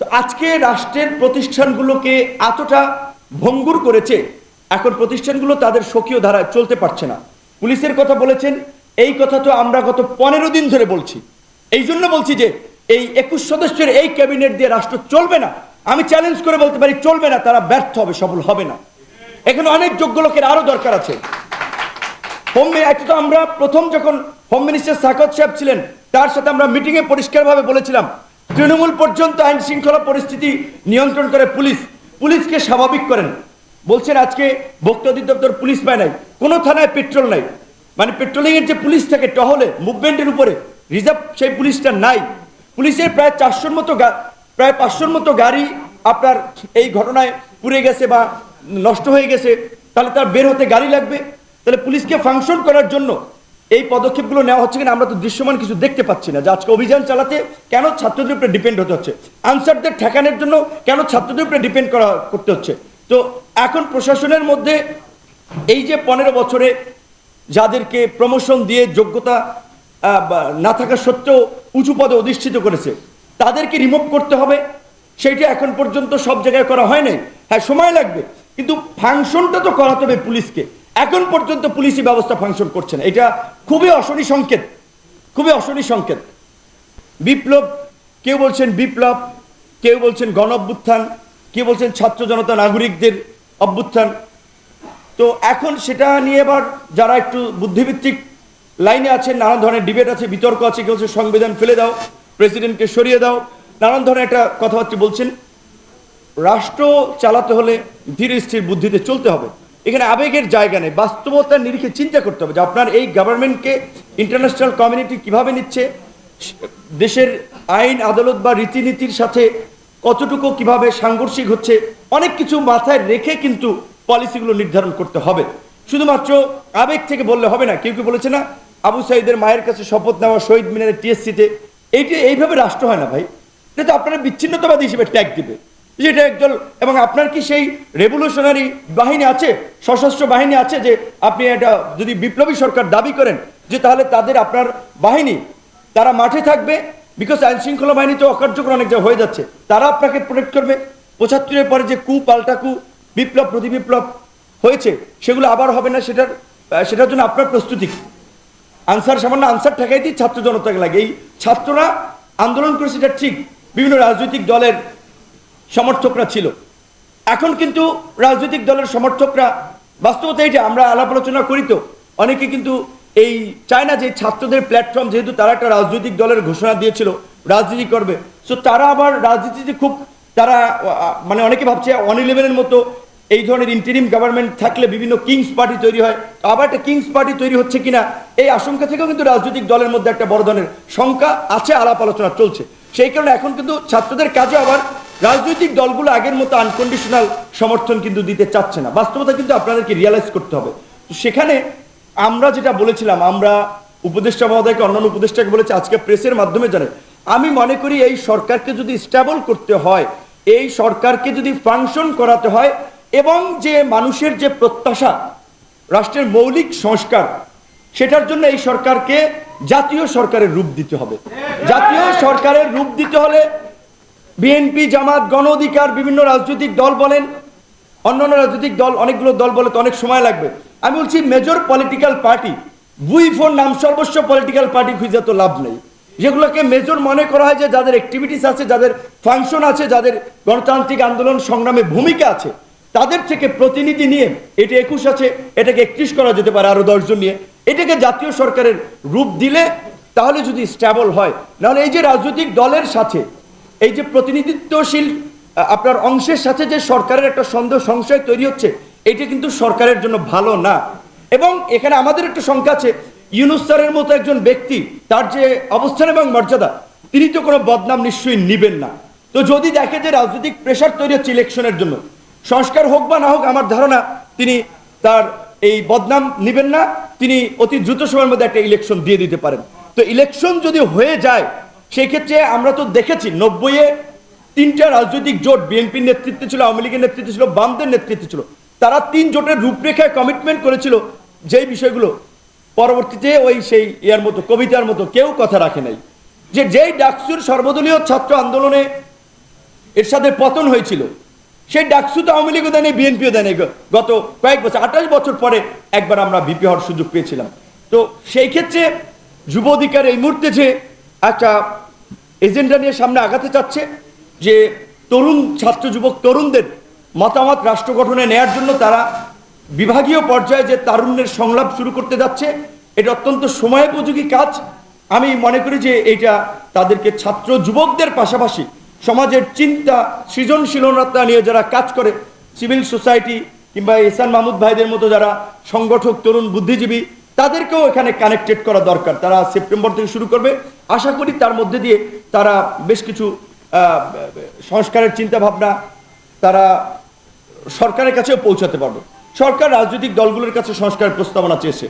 তো আজকে রাষ্ট্রের প্রতিষ্ঠানগুলোকে এতটা ভঙ্গুর করেছে, এখন প্রতিষ্ঠানগুলো তাদের স্বকীয় ধারায় চলতে পারছে না। পুলিশের কথা বলেছেন, এই কথা তো আমরা গত 15 দিন ধরে বলছি। এই জন্য বলছি যে এই 21 সদস্যের এই ক্যাবিনেট দিয়ে রাষ্ট্র চলবে না। আমি চ্যালেঞ্জ করে বলতে পারি চলবে না, তারা ব্যর্থ হবে, সফল হবে না। এখানে অনেক যোগ্য লোকের আরো দরকার আছে। তো আমরা প্রথম যখন হোম মিনিস্টার সাকত সাহেব ছিলেন, তার সাথে আমরা মিটিংয়ে পরিষ্কারভাবে বলেছিলাম তৃণমূল পর্যন্ত আইন শৃঙ্খলা পরিস্থিতি নিয়ন্ত্রণ করে পুলিশ, পুলিশকে স্বাভাবিক করেন। বলছেন আজকে ভোক্তা অধিদপ্তর পুলিশ পায় নাই, কোনো থানায় পেট্রোল নাই, মানে পেট্রোলিং এর যে পুলিশ থাকে টহলে মুভমেন্টের উপরে রিজার্ভ, সেই পুলিশটা নাই। পুলিশের প্রায় 500-র মতো গাড়ি আপনার এই ঘটনায় পুড়ে গেছে বা নষ্ট হয়ে গেছে, তাহলে তার বের হতে গাড়ি লাগবে। তাহলে পুলিশকে ফাংশন করার জন্য এই পদক্ষেপগুলো নেওয়া হচ্ছে কিনা আমরা তো দৃশ্যমান কিছু দেখতে পাচ্ছি না। যে আজকে অভিযান চালাতে কেন ছাত্রদের উপরে ডিপেন্ড হতে হচ্ছে, আনসারদের ঠেকানোর জন্য কেন ছাত্রদের উপরে ডিপেন্ড করতে হচ্ছে। তো এখন প্রশাসনের মধ্যে এই যে 15 বছরে যাদেরকে প্রমোশন দিয়ে যোগ্যতা না থাকা সত্ত্বেও উঁচু পদে অধিষ্ঠিত করেছে, তাদেরকে রিমুভ করতে হবে। সেইটা এখন পর্যন্ত সব জায়গায় করা হয় নাই। হ্যাঁ, সময় লাগবে, কিন্তু ফাংশনটা তো করাতে হবে পুলিশকে। এখন পর্যন্ত পুলিশি ব্যবস্থা ফাংশন করছে না, এটা খুবই অশনি সংকেত, খুবই অশনি সংকেত। বিপ্লব, কেউ বলছেন বিপ্লব, কেউ বলছেন গণ অভ্যুত্থান, কেউ বলছেন ছাত্র জনতা নাগরিকদের অভ্যুত্থান। তো এখন সেটা নিয়ে এবার যারা একটু বুদ্ধিভিত্তিক লাইনে আছেন, নানান ধরনের ডিবেট আছে, বিতর্ক আছে। কেউ বলছে সংবিধান ফেলে দাও, প্রেসিডেন্টকে সরিয়ে দাও, নানান ধরনের একটা কথাবার্তা বলছেন। রাষ্ট্র চালাতে হলে ধীরে স্থির বুদ্ধিতে চলতে হবে। এখানে আবেগের জায়গা নেই, বাস্তবতার নিরিখে চিন্তা করতে হবে যে আপনার এই গভর্নমেন্টকে ইন্টারন্যাশনাল কমিউনিটি কিভাবে নিচ্ছে, দেশের আইন আদালত বা রীতিনীতির সাথে কতটুকু কিভাবে সাংঘর্ষিক হচ্ছে, অনেক কিছু মাথায় রেখে কিন্তু পলিসিগুলো নির্ধারণ করতে হবে। শুধুমাত্র আবেগ থেকে বললে হবে না। কেউ কেউ বলেছে না, আবু সাইদের মায়ের কাছে শপথ নেওয়া শহীদ মিনারের টিএসসিতে, এইভাবে রাষ্ট্র হয় না ভাই। এটা তো আপনারা বিচ্ছিন্নতাবাদী হিসেবে ট্যাগ দিবে যেটা একদল। এবং আপনার কি সেই রেভলিউশনারি বাহিনী আছে, সশস্ত্র বাহিনী আছে, যে আপনি এটা যদি বিপ্লবী সরকার দাবি করেন যে তাহলে তাদের আপনার বাহিনী তারা মাঠে থাকবে, বিকজ আইন শৃঙ্খলা বাহিনী তো অকার্যকর অনেক জায়গায় হয়ে যাচ্ছে, তারা আপনাকে প্রোটেক্ট করবে। 75-এর পরে যে কু পাল্টা কু, বিপ্লব প্রতি বিপ্লব হয়েছে, সেগুলো আবার হবে না। সেটার জন্য আপনার প্রস্তুতি। সামান্য আনসার ঠেকাইতেই ছাত্র জনতাকে লাগে। এই ছাত্ররা আন্দোলন করেছে, এটা ঠিক, বিভিন্ন রাজনৈতিক দলের সমর্থকরা ছিল। এখন কিন্তু রাজনৈতিক দলের সমর্থকরা, বাস্তবতা এটা আমরা আলাপ আলোচনা করি, তো অনেকে কিন্তু এই চায় না যে ছাত্রদের প্ল্যাটফর্ম, যেহেতু তারা একটা রাজনৈতিক দলের ঘোষণা দিয়েছিল রাজনীতি করবে, সো তারা আবার রাজনীতিতে খুব তারা মানে অনেকে ভাবছে 111-এর মতো এই ধরনের ইন্টারিম গভর্নমেন্ট থাকলে বিভিন্ন কিংস পার্টি তৈরি হয়, আবার একটা কিংস পার্টি তৈরি হচ্ছে কিনা এই আশঙ্কা থেকেও কিন্তু রাজনৈতিক দলের মধ্যে একটা বড় ধরনের শঙ্কা আছে, আলাপ আলোচনা চলছে। সেই কারণে এখন কিন্তু ছাত্রদের কাজে আবার রাজনৈতিক দলগুলো আগের মতো আনকন্ডিশনাল সমর্থন কিন্তু দিতে চাচ্ছে না। বাস্তবতা কিন্তু আপনাদেরকে রিয়ালাইজ করতে হবে। তো সেখানে আমরা যেটা বলেছিলাম, আমরা উপদেষ্টা মহোদয়কে, অন্যান্য উপদেষ্টাকে বলেছি, আজকে প্রেসের মাধ্যমে জানাই, আমি মনে করি এই সরকারকে যদি স্টেবল করতে হয়, এই সরকারকে যদি ফাংশন করাতে হয়, এবং যে মানুষের যে প্রত্যাশা রাষ্ট্রের মৌলিক সংস্কার, সেটার জন্য এই সরকারকে জাতীয় সরকারের রূপ দিতে হবে। জাতীয় সরকারের রূপ দিতে হলে বিএনপি, জামাত, গণ অধিকার, বিভিন্ন রাজনৈতিক দল বলেন, অন্যান্য রাজনৈতিক দল, অনেকগুলো দল বলে তো অনেক সময় লাগবে। আমি বলছি মেজর পলিটিক্যাল পার্টি, বুই4 নাম সর্বস্ব পলিটিক্যাল পার্টি খুঁজে তো লাভ নেই। যেগুলোকে মেজর মনে করা হয়, যে যাদের অ্যাক্টিভিটিস আছে, যাদের ফাংশন আছে, যাদের গণতান্ত্রিক আন্দোলন সংগ্রামে ভূমিকা আছে, তাদের থেকে প্রতিনিধি নিয়ে, এটা 21 আছে, এটাকে 31 করা যেতে পারে আরো 10 জন নিয়ে, এটাকে জাতীয় সরকারের রূপ দিলে তাহলে যদি স্টেবল হয়। নাহলে এই যে রাজনৈতিক দলের সাথে এই যে প্রতিনিধিত্বশীল আপনার অংশের সাথে যে সরকারের একটা সন্দেহ সংশয় তৈরি হচ্ছে, এটা কিন্তু সরকারের জন্য ভালো না। এবং এখানে আমাদের একটা শঙ্কা আছে, ইউনূস স্যারের মতো একজন ব্যক্তি, তার যে অবস্থান এবং মর্যাদা, তিনি তো কোনো বদনাম নিশ্চয়ই নিবেন না। তো যদি দেখে যে রাজনৈতিক প্রেশার তৈরি হচ্ছে ইলেকশনের জন্য, সংস্কার হোক বা না হোক, আমার ধারণা তিনি তার এই বদনাম নিবেন না, তিনি অতি দ্রুত সময়ের মধ্যে একটা ইলেকশন দিয়ে দিতে পারেন। তো ইলেকশন যদি হয়ে যায়, সেই ক্ষেত্রে আমরা তো দেখেছি 90-এ 3টা রাজনৈতিক জোট, বিএনপির নেতৃত্বে ছিল, আওয়ামী লীগের নেতৃত্বে ছিল, বামদের নেতৃত্বে ছিল, তারা 3 জোটের রূপরেখায় কমিটমেন্ট করেছিল, যেই বিষয়গুলো পরবর্তীতে ওই সেই ইয়ার মতো, কবিতার মতো কেউ কথা রাখে নাই। যেই ডাকসুর সর্বদলীয় ছাত্র আন্দোলনে এরশাদের পতন হয়েছিল, সেই ডাকসু তো আওয়ামী লীগও দেয়নি, বিএনপিও দেয়নি। গত কয়েক বছর 28 বছর পরে একবার আমরা ভিপি হওয়ার সুযোগ পেয়েছিলাম। তো সেই ক্ষেত্রে যুব অধিকার এই মুহূর্তে যে একটা এজেন্ডা নিয়ে সামনে আগাতে চাচ্ছে, যে তরুণ ছাত্র যুবক তরুণদের মতামত রাষ্ট্র গঠনে নেয়ার জন্য তারা বিভাগীয় পর্যায়ে যে তারুণ্যের সংলাপ শুরু করতে যাচ্ছে, এটা অত্যন্ত সময়োপযোগী কাজ। আমি মনে করি যে এইটা তাদেরকে ছাত্র যুবকদের পাশাপাশি সমাজের চিন্তা সৃজনশীলতা নিয়ে যারা কাজ করে, সিভিল সোসাইটি কিংবা এহসান মাহমুদ ভাইদের মতো যারা সংগঠক তরুণ বুদ্ধিজীবী, তাদেরকেও এখানে কানেক্টেড করা দরকার। তারা সেপ্টেম্বর থেকে শুরু করবে, আশা করি তার মধ্যে দিয়ে তারা বেশ কিছু সংস্কারের চিন্তা ভাবনা তারা সরকারের কাছেও পৌঁছাতে পারবে। সরকার রাজনৈতিক দলগুলোর কাছে সংস্কারের প্রস্তাবনা চেয়েছে।